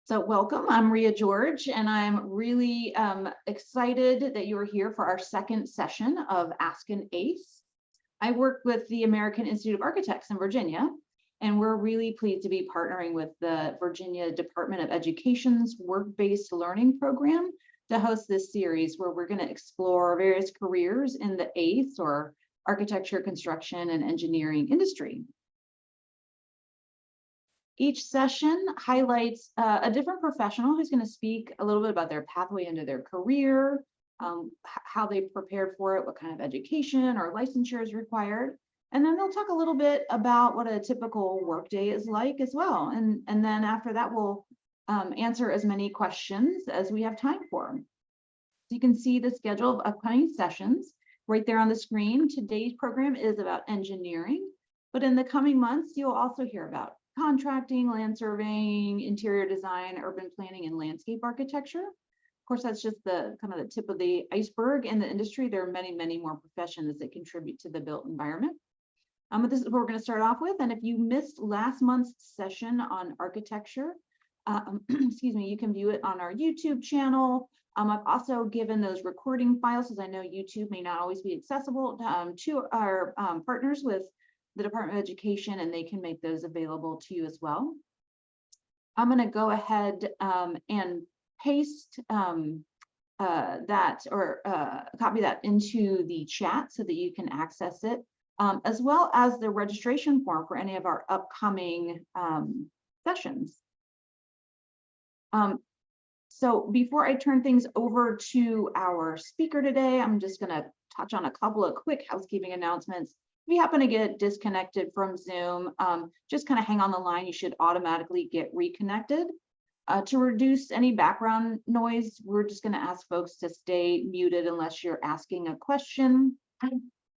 So welcome, I'm Ria George, and I'm really excited that you are here for our second session of Ask an ACE. I work with the American Institute of Architects in Virginia, and we're really pleased to be partnering with the Virginia Department of Education's Work-Based Learning Program to host this series where we're going to explore various careers in the ACE or architecture, construction, and engineering industry. Each session highlights a different professional who's going to speak a little bit about their pathway into their career, how they prepared for it, what kind of education or licensure is required. And then they'll talk a little bit about what a typical workday is like as well. And then after that, we'll answer as many questions as we have time for. So you can see the schedule of upcoming sessions right there on the screen. Today's program is about engineering, but in the coming months, you'll also hear about contracting, land surveying, interior design, urban planning, and landscape architecture. Of course, that's just the kind of the tip of the iceberg in the industry. There are many, many more professions that contribute to the built environment. But this is what we're going to start off with. And if you missed last month's session on architecture, excuse me, you can view it on our YouTube channel. I've also given those recording files, as I know YouTube may not always be accessible to our partners with the Department of Education, and they can make those available to you as well. I'm going to go ahead and paste that or copy that into the chat so that you can access it, as well as the registration form for any of our upcoming sessions. So before I turn things over to our speaker today, I'm just going to touch on a couple of quick housekeeping announcements. If you happen to get disconnected from Zoom, just kind of hang on the line. You should automatically get reconnected. To reduce any background noise, we're just going to ask folks to stay muted unless you're asking a question.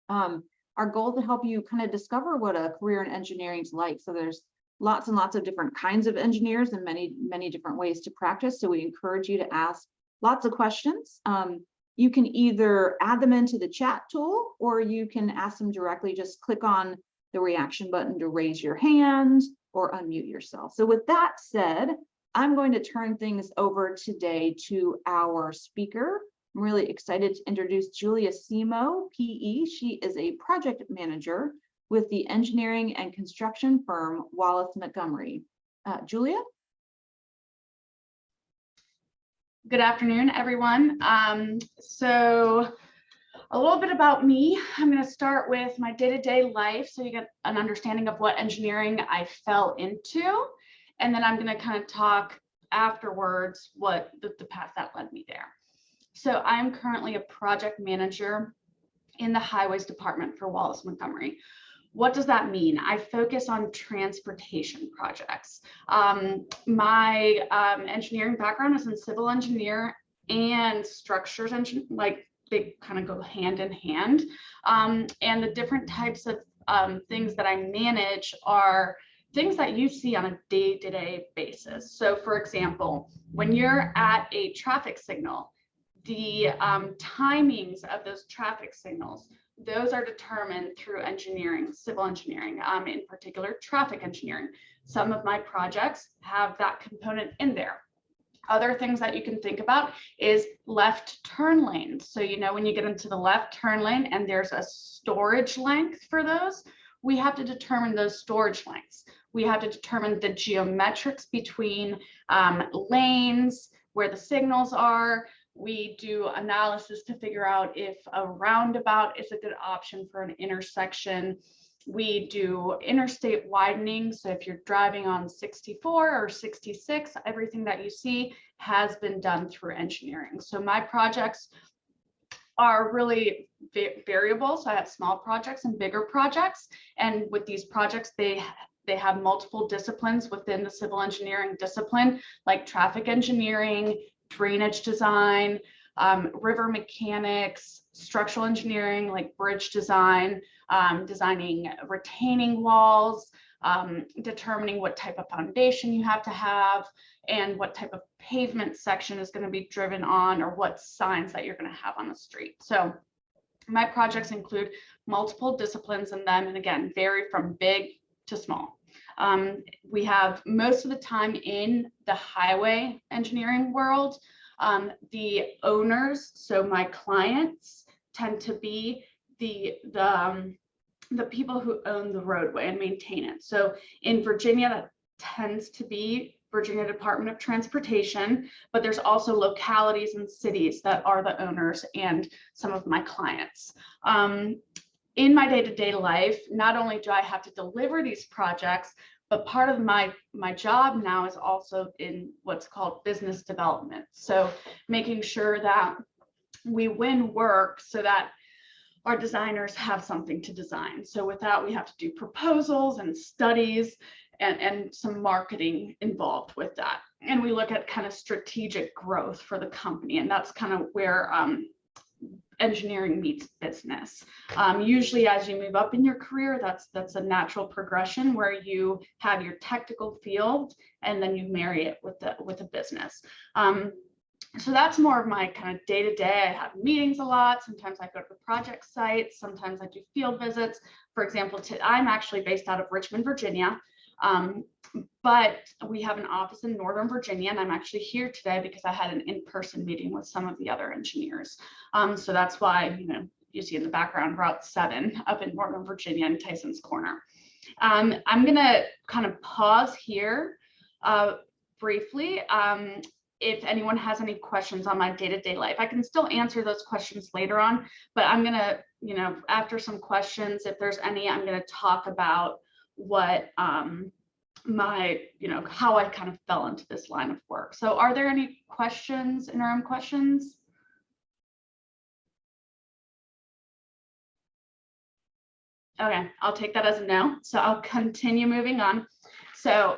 Our goal is to help you kind of discover what a career in engineering is like. So there's lots and lots of different kinds of engineers and many, many different ways to practice. So we encourage you to ask lots of questions. You can either add them into the chat tool, or you can ask them directly. Just click on the reaction button to raise your hand or unmute yourself. So with that said, I'm going to turn things over today to our speaker. I'm really excited to introduce Julia Simo, PE. She is a project manager with the engineering and construction firm Wallace Montgomery. Julia? Good afternoon, everyone. So a little bit about me. I'm going to start with my day-to-day life so you get an understanding of what engineering I fell into. And then I'm going to kind of talk afterwards what the path that led me there. So I'm currently a project manager in the highways department for Wallace Montgomery. What does that mean? I focus on transportation projects. My engineering background is in civil engineer and structures engineering, like they kind of go hand in hand. And the different types of things that I manage are things that you see on a day-to-day basis. So for example, when you're at a traffic signal, the timings of those traffic signals, those are determined through engineering, civil engineering, in particular traffic engineering. Some of my projects have that component in there. Other things that you can think about is left turn lanes. So, you know, when you get into the left turn lane and there's a storage length for those, we have to determine those storage lengths. We have to determine the geometrics between lanes, where the signals are. We do analysis to figure out if a roundabout is a good option for an intersection. We do interstate widening. So if you're driving on 64 or 66, everything that you see has been done through engineering. So my projects are really variable. So I have small projects and bigger projects. And with these projects, they have multiple disciplines within the civil engineering discipline, like traffic engineering, drainage design, river mechanics, structural engineering like bridge design, designing retaining walls, determining what type of foundation you have to have, and what type of pavement section is going to be driven on, or what signs that you're going to have on the street. So my projects include multiple disciplines in them, and again, vary from big to small. We have most of the time in the highway engineering world, the owners, so my clients, tend to be the people who own the roadway and maintain it. So in Virginia, that tends to be Virginia Department of Transportation, but there's also localities and cities that are the owners and some of my clients. In my day-to-day life, not only do I have to deliver these projects, but part of my job now is also in what's called business development. So making sure that we win work so that our designers have something to design. So with that, we have to do proposals and studies and some marketing involved with that. And we look at kind of strategic growth for the company. And that's kind of where engineering meets business. Usually as you move up in your career, that's a natural progression where you have your technical field and then you marry it with a business. So that's more of my kind of day-to-day. I have meetings a lot. Sometimes I go to the project sites. Sometimes I do field visits. For example, I'm actually based out of Richmond, Virginia. But we have an office in Northern Virginia, and I'm actually here today because I had an in-person meeting with some of the other engineers. So that's why, you see in the background Route 7 up in Northern Virginia in Tyson's Corner. I'm gonna kind of pause here briefly. If anyone has any questions on my day-to-day life, I can still answer those questions later on, but I'm gonna, after some questions, if there's any, I'm gonna talk about what how I kind of fell into this line of work. So are there any questions, interim questions? Okay, I'll take that as a no. So I'll continue moving on. So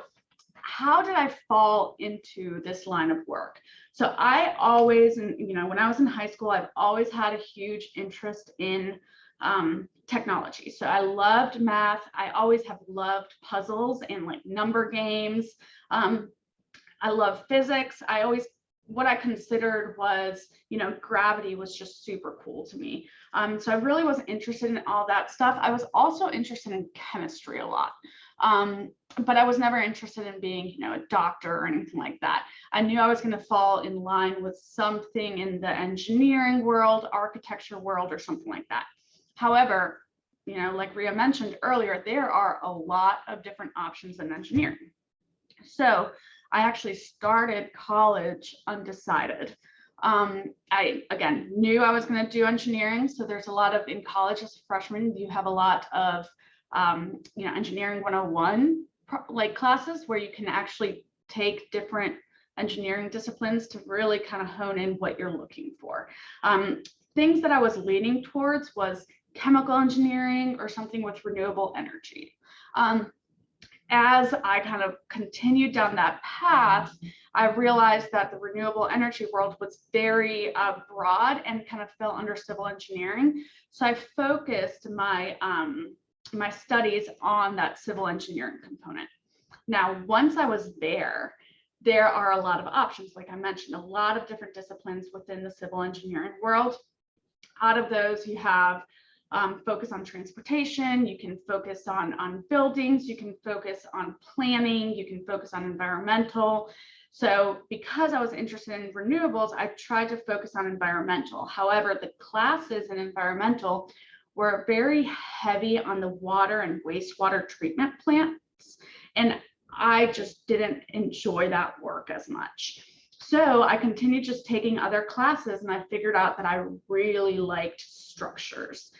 how did I fall into this line of work? So I always, when I was in high school, I've always had a huge interest in technology. So I loved math. I always have loved puzzles and like number games. I love physics. What I considered was, gravity was just super cool to me. So I really wasn't interested in all that stuff. I was also interested in chemistry a lot. But I was never interested in being, a doctor or anything like that. I knew I was going to fall in line with something in the engineering world, architecture world, or something like that. However, like Ria mentioned earlier, there are a lot of different options in engineering. So I actually started college undecided. I, again, knew I was going to do engineering. So there's a lot of, in college as a freshman, you have a lot of, engineering 101 like classes where you can actually take different engineering disciplines to really kind of hone in what you're looking for. Things that I was leaning towards was chemical engineering or something with renewable energy. As I kind of continued down that path, I realized that the renewable energy world was very broad and kind of fell under civil engineering. So I focused my my studies on that civil engineering component. Now, once I was there are a lot of options. Like I mentioned, a lot of different disciplines within the civil engineering world. Out of those, you have focus on transportation, you can focus on buildings, you can focus on planning, you can focus on environmental. So because I was interested in renewables, I tried to focus on environmental. However, the classes in environmental were very heavy on the water and wastewater treatment plants. And I just didn't enjoy that work as much. So I continued just taking other classes and I figured out that I really liked structures.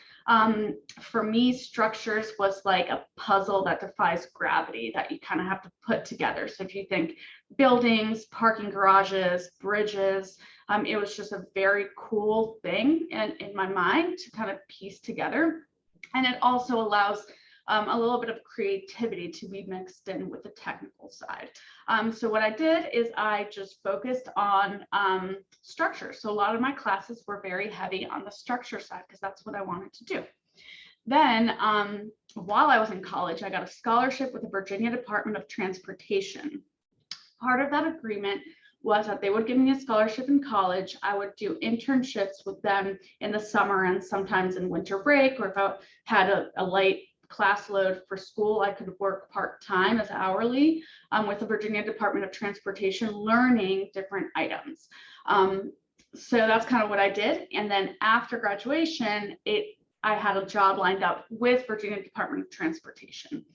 For me, structures was like a puzzle that defies gravity that you kind of have to put together. So if you think buildings, parking garages, bridges, it was just a very cool thing in my mind to kind of piece together. And it also allows a little bit of creativity to be mixed in with the technical side. So what I did is I just focused on structure. So a lot of my classes were very heavy on the structure side because that's what I wanted to do. Then while I was in college, I got a scholarship with the Virginia Department of Transportation. Part of that agreement was that they would give me a scholarship in college. I would do internships with them in the summer and sometimes in winter break, or if I had a light class load for school, I could work part-time as hourly with the Virginia Department of Transportation, learning different items. So that's kind of what I did. And then after graduation, I had a job lined up with Virginia Department of Transportation.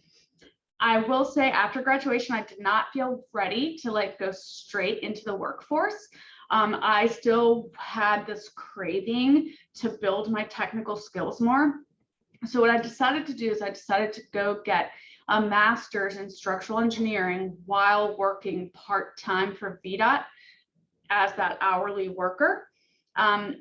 I will say after graduation, I did not feel ready to like go straight into the workforce. I still had this craving to build my technical skills more. So what I decided to do is I decided to go get a master's in structural engineering while working part-time for VDOT as that hourly worker.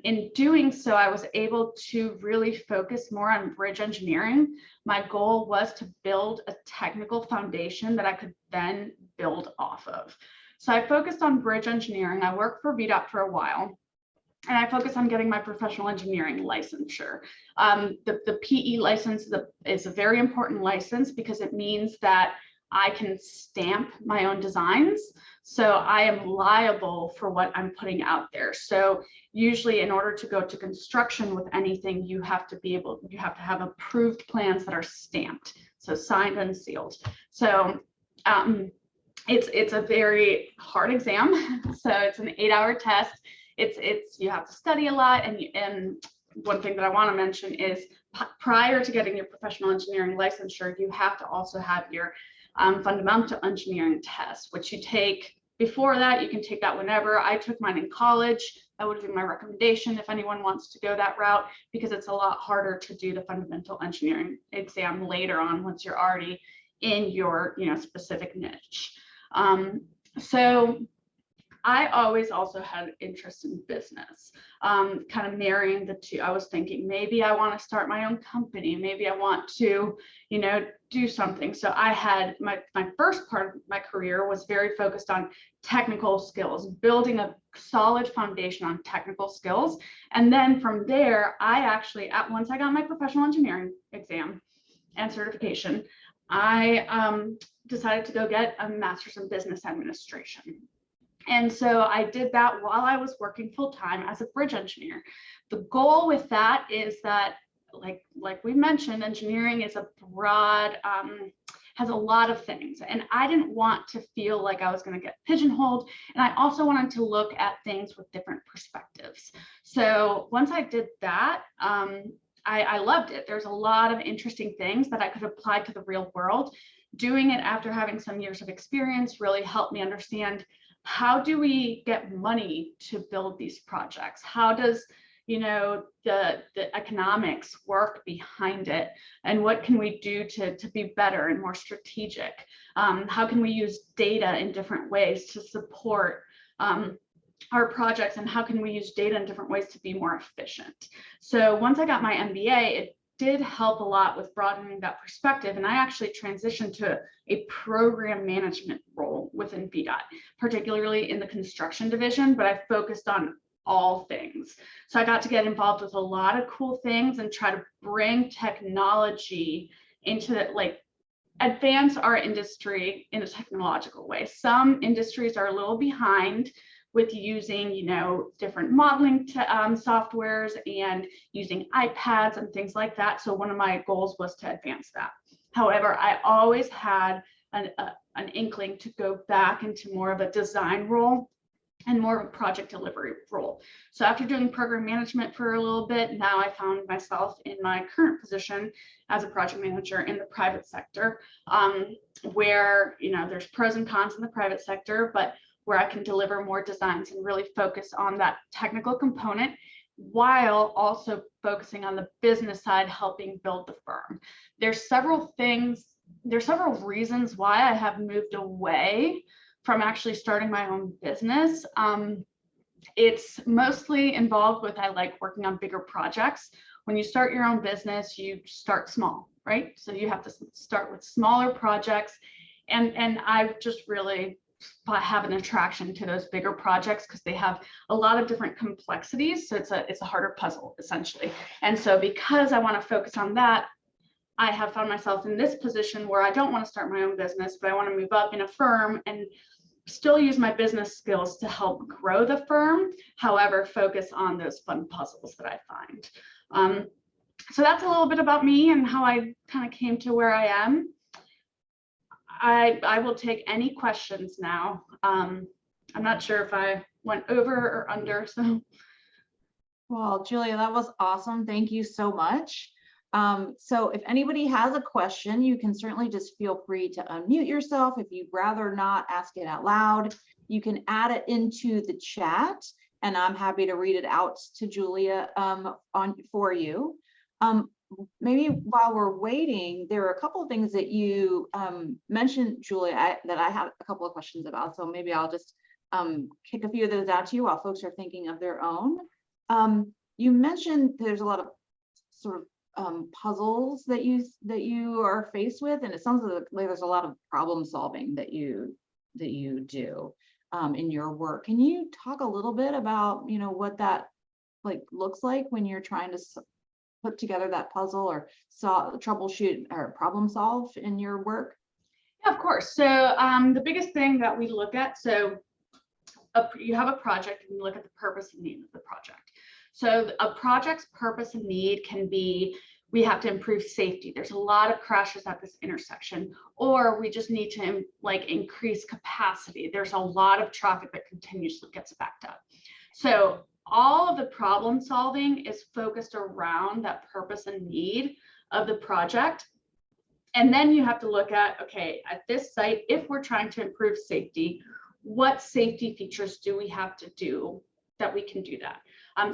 In doing so, I was able to really focus more on bridge engineering. My goal was to build a technical foundation that I could then build off of. So I focused on bridge engineering. I worked for VDOT for a while, and I focused on getting my professional engineering licensure. The PE license is a very important license because it means that I can stamp my own designs. So I am liable for what I'm putting out there. So usually in order to go to construction with anything, you have to have approved plans that are stamped, so signed and sealed. So it's a very hard exam. So it's an 8-hour test. You have to study a lot. And one thing that I want to mention is prior to getting your professional engineering licensure, you have to also have your fundamental engineering test, which you take before that. You can take that whenever. I took mine in college. That would be my recommendation if anyone wants to go that route, because it's a lot harder to do the fundamental engineering exam later on once you're already in your specific niche. So I always also had interest in business, kind of marrying the two. I was thinking maybe I want to start my own company. Maybe I want to, do something. So I had my first part of my career was very focused on technical skills, building a solid foundation on technical skills. And then from there, once I got my professional engineering exam and certification, I decided to go get a master's in business administration. And so I did that while I was working full-time as a bridge engineer. The goal with that is that, like we mentioned, engineering is a broad, has a lot of things. And I didn't want to feel like I was going to get pigeonholed. And I also wanted to look at things with different perspectives. So once I did that, I loved it. There's a lot of interesting things that I could apply to the real world. Doing it after having some years of experience really helped me understand, how do we get money to build these projects? How does the economics work behind it, and what can we do to be better and more strategic? How can we use data in different ways to support our projects, and how can we use data in different ways to be more efficient? So once I got my MBA, it did help a lot with broadening that perspective. And I actually transitioned to a program management role within VDOT, particularly in the construction division, but I focused on all things. So I got to get involved with a lot of cool things and try to bring technology into it, advance our industry in a technological way. Some industries are a little behind with using, different modeling softwares and using iPads and things like that. So one of my goals was to advance that. However, I always had an inkling to go back into more of a design role and more of a project delivery role. So after doing program management for a little bit, now I found myself in my current position as a project manager in the private sector, where, there's pros and cons in the private sector, but where I can deliver more designs and really focus on that technical component while also focusing on the business side, helping build the firm. There's several reasons why I have moved away from actually starting my own business. It's mostly involved with, I like working on bigger projects. When you start your own business, you start small, right? So you have to start with smaller projects. And I just really have an attraction to those bigger projects because they have a lot of different complexities. So it's a harder puzzle, essentially. And so because I want to focus on that, I have found myself in this position where I don't want to start my own business, but I want to move up in a firm and still use my business skills to help grow the firm. However, focus on those fun puzzles that I find. So that's a little bit about me and how I kind of came to where I am. I will take any questions now. I'm not sure if I went over or under, so. Well, Julia, that was awesome. Thank you so much. So if anybody has a question, you can certainly just feel free to unmute yourself. If you'd rather not ask it out loud, you can add it into the chat, and I'm happy to read it out to Julia for you. Maybe while we're waiting, there are a couple of things that you mentioned, Julia, that I have a couple of questions about. So maybe I'll just kick a few of those out to you while folks are thinking of their own. You mentioned there's a lot of sort of puzzles that you are faced with, and it sounds like there's a lot of problem solving that you do in your work. Can you talk a little bit about what that looks like when you're trying to put together that puzzle or troubleshoot or problem solve in your work? Yeah, of course. So the biggest thing that we look at, so you have a project and you look at the purpose and need of the project. So a project's purpose and need can be, we have to improve safety. There's a lot of crashes at this intersection, or we just need to increase capacity. There's a lot of traffic that continuously gets backed up. So all of the problem solving is focused around that purpose and need of the project. And then you have to look at, okay, at this site, if we're trying to improve safety, what safety features do we have to do that we can do that?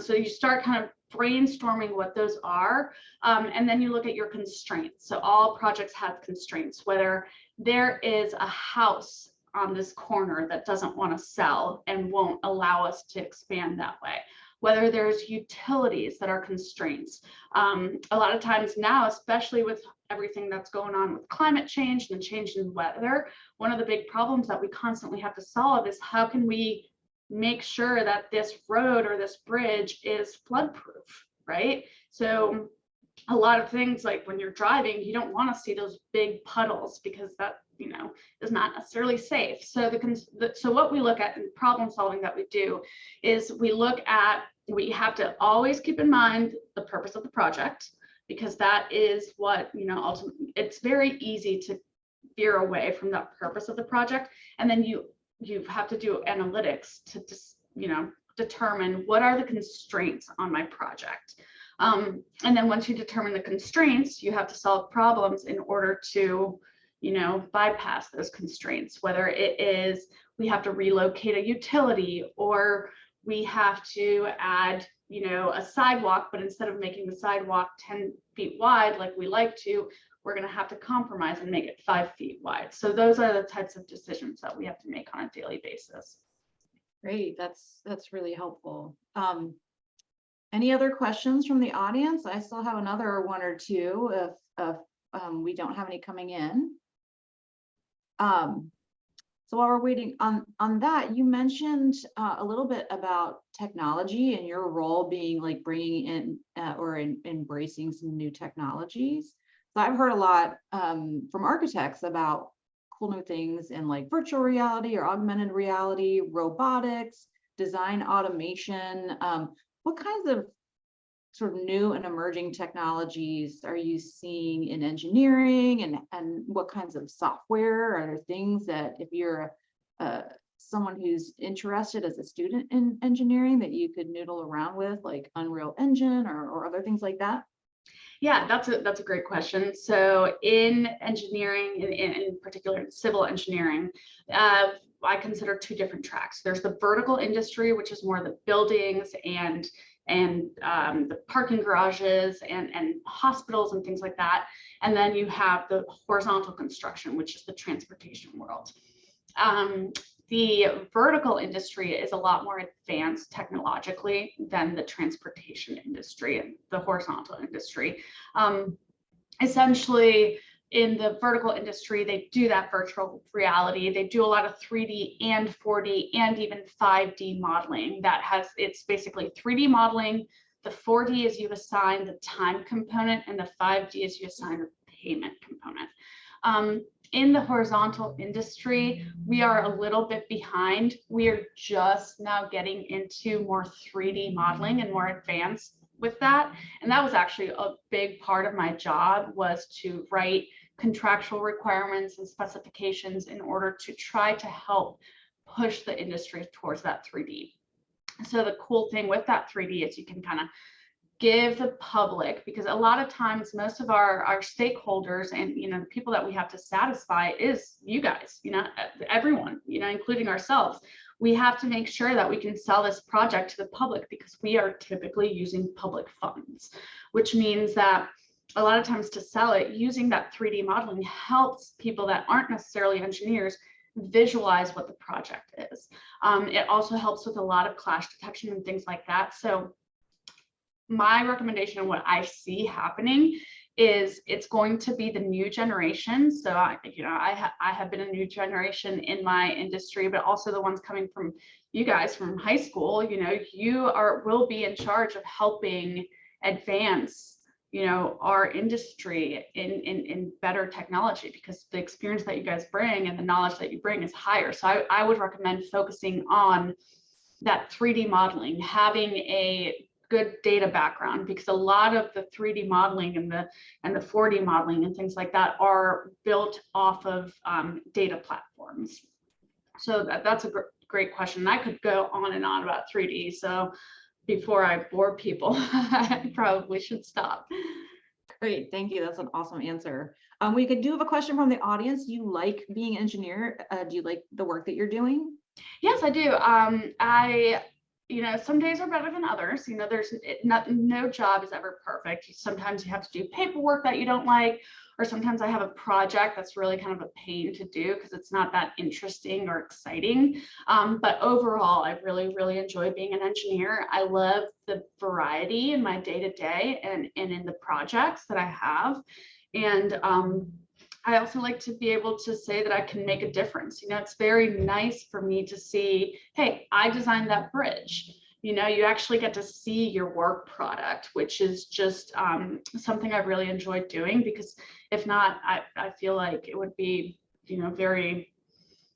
So you start kind of brainstorming what those are, and then you look at your constraints. So all projects have constraints, whether there is a house on this corner that doesn't want to sell and won't allow us to expand that way, whether there's utilities that are constraints. A lot of times now, especially with everything that's going on with climate change and the change in weather, one of the big problems that we constantly have to solve is how can we make sure that this road or this bridge is flood proof, right? So a lot of things, like when you're driving, you don't want to see those big puddles because that is not necessarily safe. So so what we look at in problem solving that we do is we have to always keep in mind the purpose of the project, because that is what ultimately, it's very easy to veer away from that purpose of the project. And then you have to do analytics to just determine what are the constraints on my project. And then once you determine the constraints, you have to solve problems in order to bypass those constraints, whether it is we have to relocate a utility, or we have to add a sidewalk, but instead of making the sidewalk 10 feet wide like we like to, we're going to have to compromise and make it 5 feet wide. So those are the types of decisions that we have to make on a daily basis. Great, that's really helpful. Any other questions from the audience? I still have another one or two if we don't have any coming in. So while we're waiting on that, you mentioned a little bit about technology and your role being bringing in or embracing some new technologies. So I've heard a lot from architects about cool new things in virtual reality or augmented reality, robotics, design automation. What kinds of sort of new and emerging technologies are you seeing in engineering, and what kinds of software are there things that if you're someone who's interested as a student in engineering that you could noodle around with, like Unreal Engine or other things like that? Yeah, that's a great question. So in engineering, in particular civil engineering, I consider two different tracks. There's the vertical industry, which is more the buildings and the parking garages and hospitals and things like that. And then you have the horizontal construction, which is the transportation world. The vertical industry is a lot more advanced technologically than the transportation industry and the horizontal industry. Essentially, in the vertical industry, they do that virtual reality. They do a lot of 3D and 4D and even 5D modeling. It's basically 3D modeling. The 4D is you assign the time component, and the 5D is you assign the payment component. In the horizontal industry, we are a little bit behind. We are just now getting into more 3D modeling and more advanced with that. And that was actually a big part of my job, was to write contractual requirements and specifications in order to try to help push the industry towards that 3D. So the cool thing with that 3D is you can kind of give the public, because a lot of times most of our stakeholders and, you know, the people that we have to satisfy is you guys, you know, everyone, you know, including ourselves. We have to make sure that we can sell this project to the public, because we are typically using public funds, which means that a lot of times to sell it, using that 3D modeling helps people that aren't necessarily engineers visualize what the project is. It also helps with a lot of clash detection and things like that. So my recommendation and what I see happening is it's going to be the new generation. So I have been a new generation in my industry, but also the ones coming from you guys from high school. You know, you will be in charge of helping advance, you know, our industry in better technology, because the experience that you guys bring and the knowledge that you bring is higher. So I would recommend focusing on that 3D modeling, having a good data background, because a lot of the 3D modeling and the 4D modeling and things like that are built off of data platforms. So that's a great question. I could go on and on about 3D. So before I bore people, I probably should stop. Great, thank you. That's an awesome answer. We do have a question from the audience. Do you like being an engineer? Do you like the work that you're doing? Yes, I do. You know, some days are better than others. You know, no job is ever perfect. Sometimes you have to do paperwork that you don't like, or sometimes I have a project that's really kind of a pain to do because it's not that interesting or exciting. But overall, I really, really enjoy being an engineer. I love the variety in my day-to-day and in the projects that I have. And I also like to be able to say that I can make a difference. You know, it's very nice for me to see, hey, I designed that bridge. You know, you actually get to see your work product, which is just something I really enjoy doing, because if not, I feel like it would be, you know,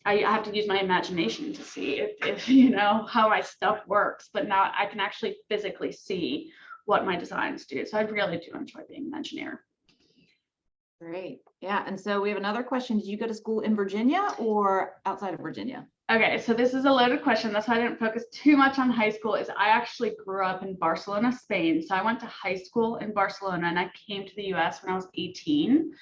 I have to use my imagination to see if you know, how my stuff works, but now I can actually physically see what my designs do. So I really do enjoy being an engineer. Great. Yeah. And so we have another question. Did you go to school in Virginia or outside of Virginia? Okay, so this is a loaded question. That's why I didn't focus too much on high school. Is I actually grew up in Barcelona, Spain. So I went to high school in Barcelona and I came to the US when I was 18.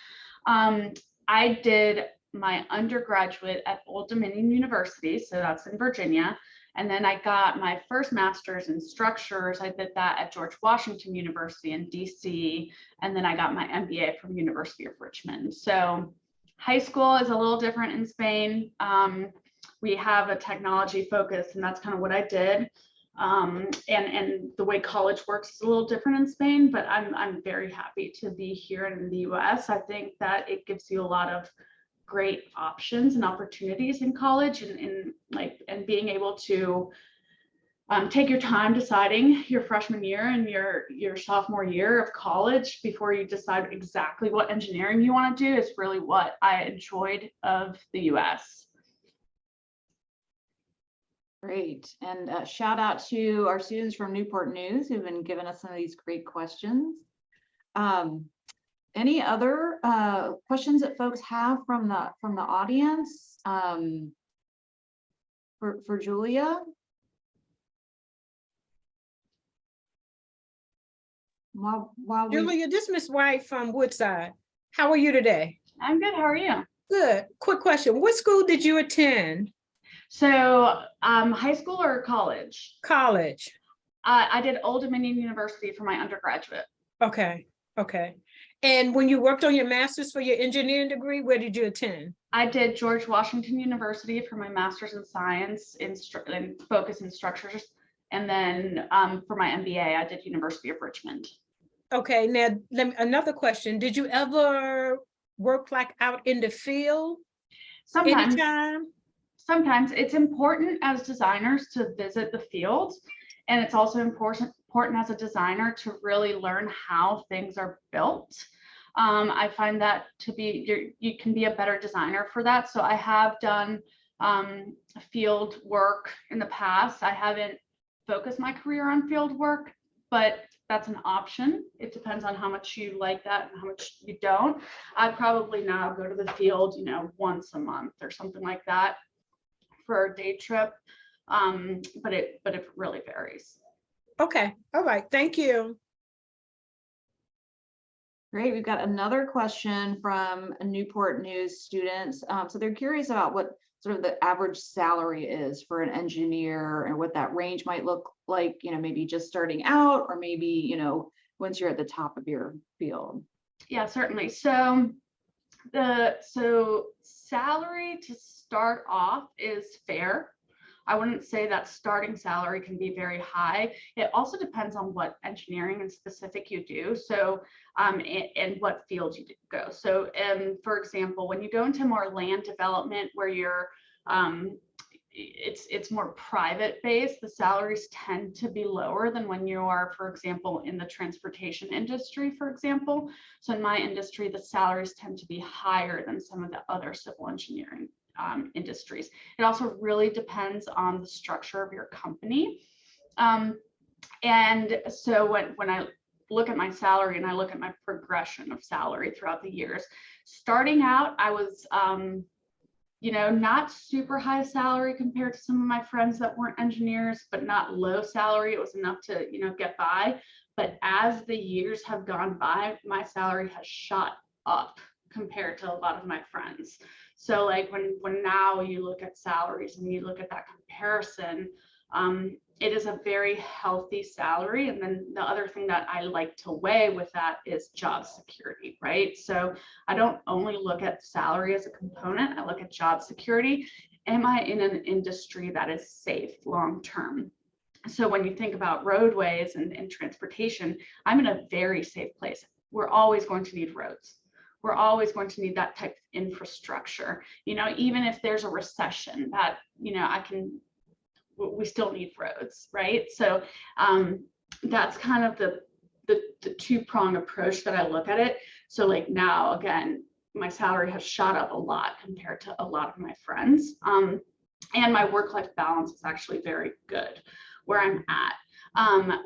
I did my undergraduate at Old Dominion University. So that's in Virginia. And then I got my first master's in structures. I did that at George Washington University in DC. And then I got my MBA from University of Richmond. So high school is a little different in Spain. We have a technology focus, and that's kind of what I did. And the way college works is a little different in Spain, but I'm very happy to be here in the US. I think that it gives you a lot of great options and opportunities in college, and being able to take your time deciding your freshman year and your sophomore year of college before you decide exactly what engineering you want to do is really what I enjoyed of the US. Great. And shout out to our students from Newport News who've been giving us some of these great questions. Any other questions that folks have from the audience for Julia? Julia, this is Ms. White from Woodside. How are you today? I'm good. How are you? Good. Quick question. What school did you attend? So high school or college? College. I did Old Dominion University for my undergraduate. Okay. Okay. And when you worked on your master's for your engineering degree, where did you attend? I did George Washington University for my master's in science and focus in structures. And then for my MBA, I did University of Richmond. Okay. Now, another question. Did you ever work like out in the field? Sometimes. Anytime? Sometimes it's important as designers to visit the field. And it's also important as a designer to really learn how things are built. I find that to be, you can be a better designer for that. So I have done field work in the past. I haven't focused my career on field work, but that's an option. It depends on how much you like that and how much you don't. I'd probably now go to the field, once a month or something like that for a day trip. But it really varies. Okay, all right, thank you. Great. We've got another question from a Newport News student. So they're curious about what sort of the average salary is for an engineer and what that range might look like, maybe just starting out or maybe, once you're at the top of your field. Yeah, certainly. So salary to start off is fair. I wouldn't say that starting salary can be very high. It also depends on what engineering and specific you do. So, and what field you go. So, for example, when you go into more land development where you're, it's more private based, the salaries tend to be lower than when you are, for example, in the transportation industry, for example. So in my industry, the salaries tend to be higher than some of the other civil engineering industries. It also really depends on the structure of your company. And so when I look at my salary and I look at my progression of salary throughout the years, starting out, I was, not super high salary compared to some of my friends that weren't engineers, but not low salary. It was enough to, get by. But as the years have gone by, my salary has shot up compared to a lot of my friends. So like when now you look at salaries and you look at that comparison, it is a very healthy salary. And then the other thing that I like to weigh with that is job security, right? So I don't only look at salary as a component, I look at job security. Am I in an industry that is safe long-term? So when you think about roadways and transportation, I'm in a very safe place. We're always going to need roads. We're always going to need that type of infrastructure. Even if there's a recession that, we still need roads, right? So that's kind of the two-pronged approach that I look at it. So like now, again, my salary has shot up a lot compared to a lot of my friends. And my work-life balance is actually very good where I'm at.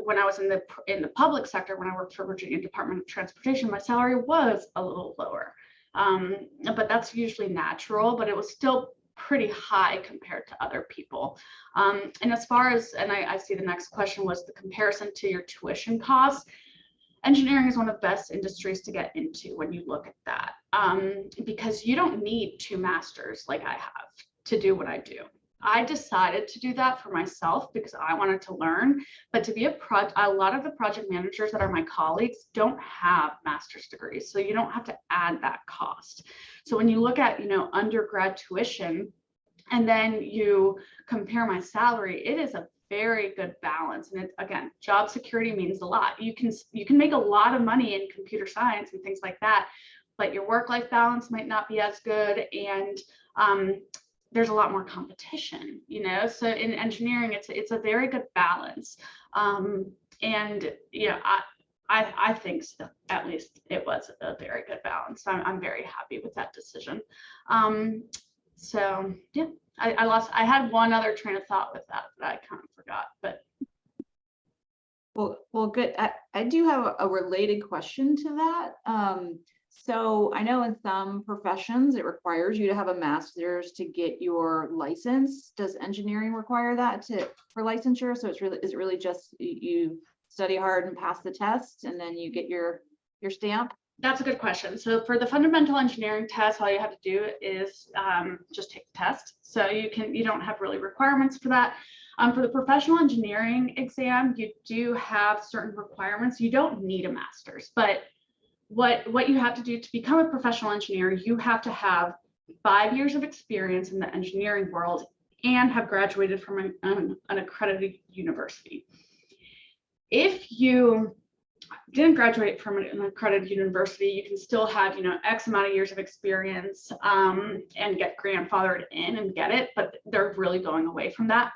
When I was in the public sector, when I worked for Virginia Department of Transportation, my salary was a little lower. But that's usually natural, but it was still pretty high compared to other people. And as far as, and I see the next question was the comparison to your tuition costs. Engineering is one of the best industries to get into when you look at that, because you don't need 2 masters like I have to do what I do. I decided to do that for myself because I wanted to learn, but to be a lot of the project managers that are my colleagues don't have master's degrees, so you don't have to add that cost. So when you look at, undergrad tuition, and then you compare my salary, it is a very good balance. And again, job security means a lot. You can make a lot of money in computer science and things like that, but your work-life balance might not be as good, and there's a lot more competition, so in engineering, it's a very good balance. And I think so, at least it was a very good balance. So I'm very happy with that decision. So yeah, I had one other train of thought with that I kind of forgot, but. Well, good. I do have a related question to that. So I know in some professions, it requires you to have a master's to get your license. Does engineering require that for licensure? So is it really just you study hard and pass the test and then you get your stamp? That's a good question. So for the fundamental engineering test, all you have to do is just take the test. So you don't have really requirements for that. For the professional engineering exam, you do have certain requirements. You don't need a master's, but what you have to do to become a professional engineer, you have to have 5 years of experience in the engineering world and have graduated from an accredited university. If you didn't graduate from an accredited university, you can still have, X amount of years of experience and get grandfathered in and get it, but they're really going away from that.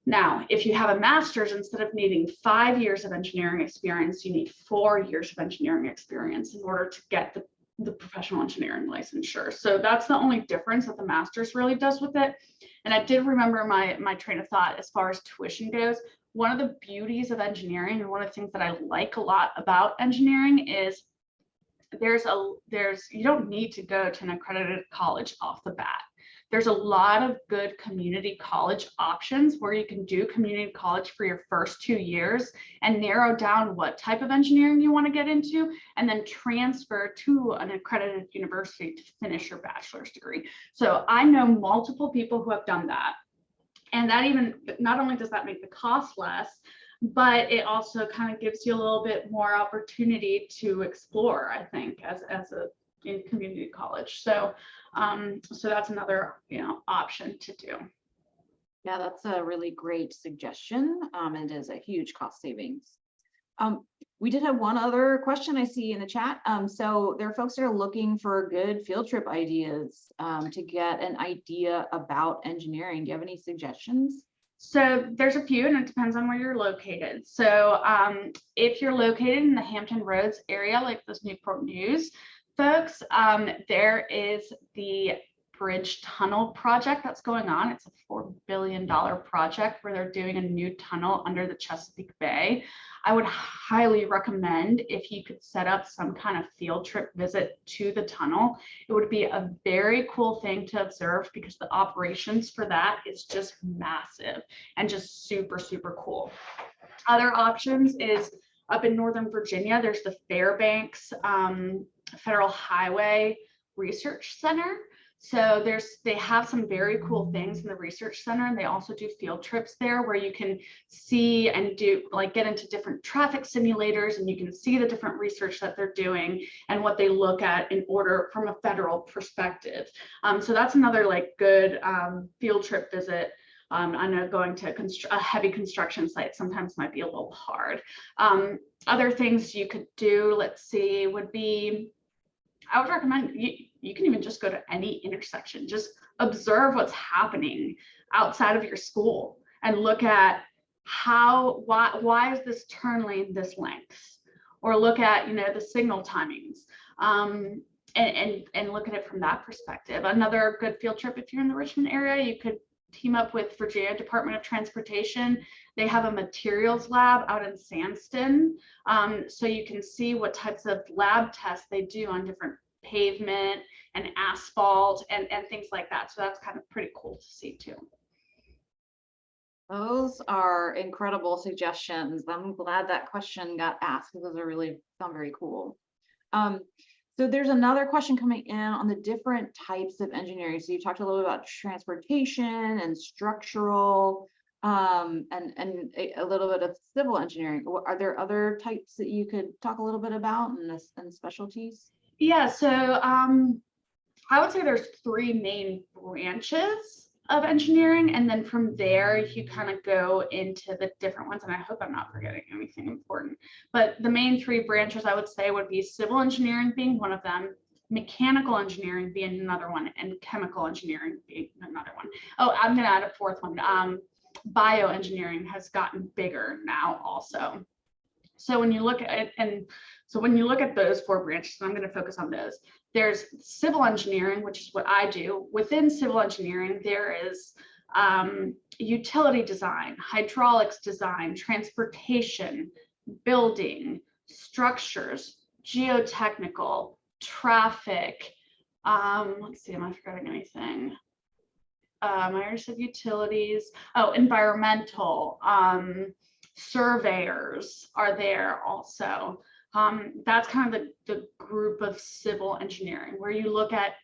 Now, if you have a master's, instead of needing 5 years of engineering experience, you need 4 years of engineering experience in order to get the professional engineering licensure. So that's the only difference that the master's really does with it. And I did remember my train of thought as far as tuition goes. one of the beauties of engineering, and one of the things that I like a lot about engineering, is you don't need to go to an accredited college off the bat. There's a lot of good community college options where you can do community college for your first 2 years and narrow down what type of engineering you want to get into, and then transfer to an accredited university to finish your bachelor's degree. So I know multiple people who have done that. And that even, not only does that make the cost less, but it also kind of gives you a little bit more opportunity to explore, I think, as a in community college. So so that's another, option to do. Yeah, that's a really great suggestion. It is a huge cost savings. We did have one other question I see in the chat. So there are folks that are looking for good field trip ideas to get an idea about engineering. Do you have any suggestions? So there's a few, and it depends on where you're located. So if you're located in the Hampton Roads area, like this Newport News folks, there is the Bridge Tunnel project that's going on. It's a $4 billion project where they're doing a new tunnel under the Chesapeake Bay. I would highly recommend if you could set up some kind of field trip visit to the tunnel. It would be a very cool thing to observe because the operations for that is just massive and just super, super cool. Other options is up in Northern Virginia, there's the Fairbanks Federal Highway Research Center. So they have some very cool things in the research center, and they also do field trips there where you can see and get into different traffic simulators, and you can see the different research that they're doing and what they look at in order from a federal perspective. So that's another good field trip visit. I know going to a heavy construction site sometimes might be a little hard. Other things you could do, let's see, would be, I would recommend you can even just go to any intersection, just observe what's happening outside of your school and look at why is this turn lane this length, or look at the signal timings, and look at it from that perspective. Another good field trip, if you're in the Richmond area, you could team up with Virginia Department of Transportation. They have a materials lab out in Sandston. So you can see what types of lab tests they do on different pavement and asphalt and things like that. So that's kind of pretty cool to see too. Those are incredible suggestions. I'm glad that question got asked because those sound very cool. So there's another question coming in on the different types of engineering. So you talked a little about transportation and structural, and a little bit of civil engineering. Are there other types that you could talk a little bit about and specialties? Yeah, so I would say there's 3 main branches of engineering, and then from there you kind of go into the different ones, and I hope I'm not forgetting anything important, but the main 3 branches I would say would be civil engineering being one of them, mechanical engineering being another one, and chemical engineering being another one. Oh, I'm going to add a 4th one. Bioengineering has gotten bigger now also. So when you look at those 4 branches, and I'm going to focus on those, there's civil engineering, which is what I do. Within civil engineering, there is utility design, hydraulics design, transportation, building, structures, geotechnical, traffic. Let's see, am I forgetting anything? I already said utilities. Oh, environmental. Surveyors are there also. That's kind of the group of civil engineering where you look at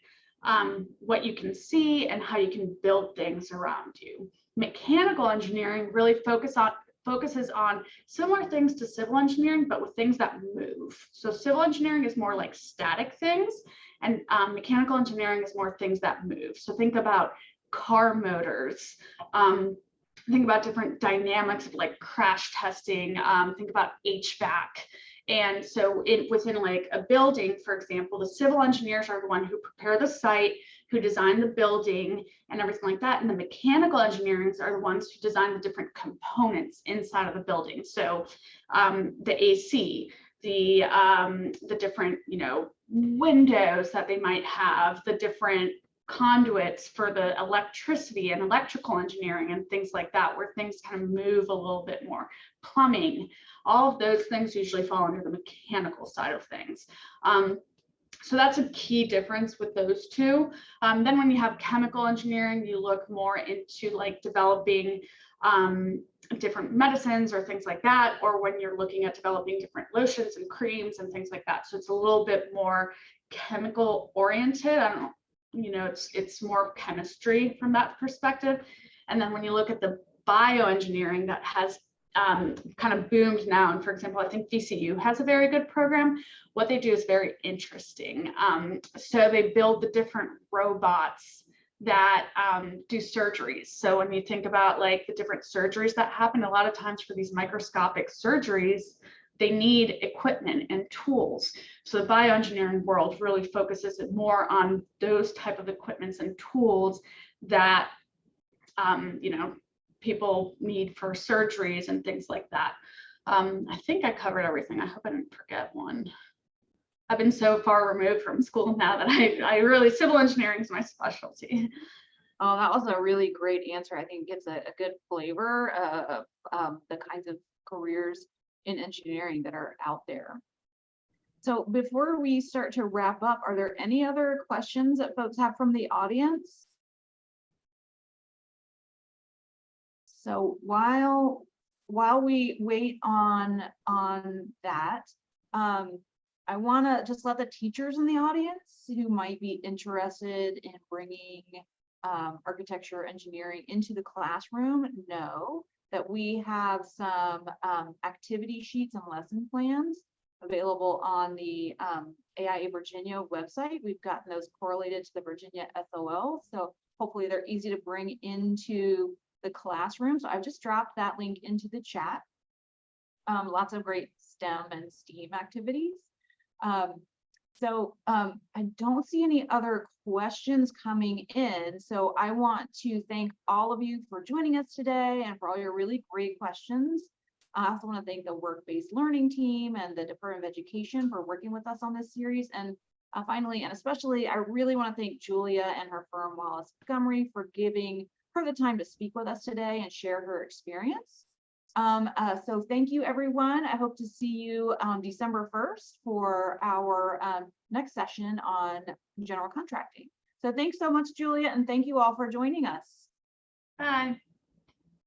what you can see and how you can build things around you. Mechanical engineering really focuses on similar things to civil engineering, but with things that move. So civil engineering is more like static things, and mechanical engineering is more things that move. So think about car motors. Think about different dynamics of crash testing. Think about HVAC. And so within a building, for example, the civil engineers are the one who prepare the site, who design the building and everything like that. And the mechanical engineers are the ones who design the different components inside of the building. So the AC, the different, windows that they might have, the different conduits for the electricity and electrical engineering and things like that, where things kind of move a little bit more. Plumbing, all of those things usually fall under the mechanical side of things. So that's a key difference with those two. Then when you have chemical engineering, you look more into like developing different medicines or things like that, or when you're looking at developing different lotions and creams and things like that. So it's a little bit more chemical oriented. I don't know, you know, it's more chemistry from that perspective. And then when you look at the bioengineering, that has kind of boomed now. And for example, I think VCU has a very good program. What they do is very interesting. So they build the different robots that do surgeries. So when you think about like the different surgeries that happen, a lot of times for these microscopic surgeries, they need equipment and tools. So the bioengineering world really focuses more on those type of equipments and tools that you know, people need for surgeries and things like that. I think I covered everything. I hope I didn't forget one. I've been so far removed from school now that I really, civil engineering is my specialty. Oh, that was a really great answer. I think it gives a good flavor of the kinds of careers in engineering that are out there. So before we start to wrap up, are there any other questions that folks have from the audience? So while we wait on that, I want to just let the teachers in the audience who might be interested in bringing architecture engineering into the classroom know that we have some activity sheets and lesson plans available on the AIA Virginia website. We've gotten those correlated to the Virginia SOL, so hopefully they're easy to bring into the classroom. So I've just dropped that link into the chat. Lots of great STEM and STEAM activities. I don't see any other questions coming in. So I want to thank all of you for joining us today and for all your really great questions. I also want to thank the work-based learning team and the Department of Education for working with us on this series. And finally, and especially, I really want to thank Julia and her firm, Wallace Montgomery, for giving her the time to speak with us today and share her experience. So thank you, everyone. I hope to see you on December 1st for our next session on general contracting. So thanks so much, Julia, and thank you all for joining us. Bye.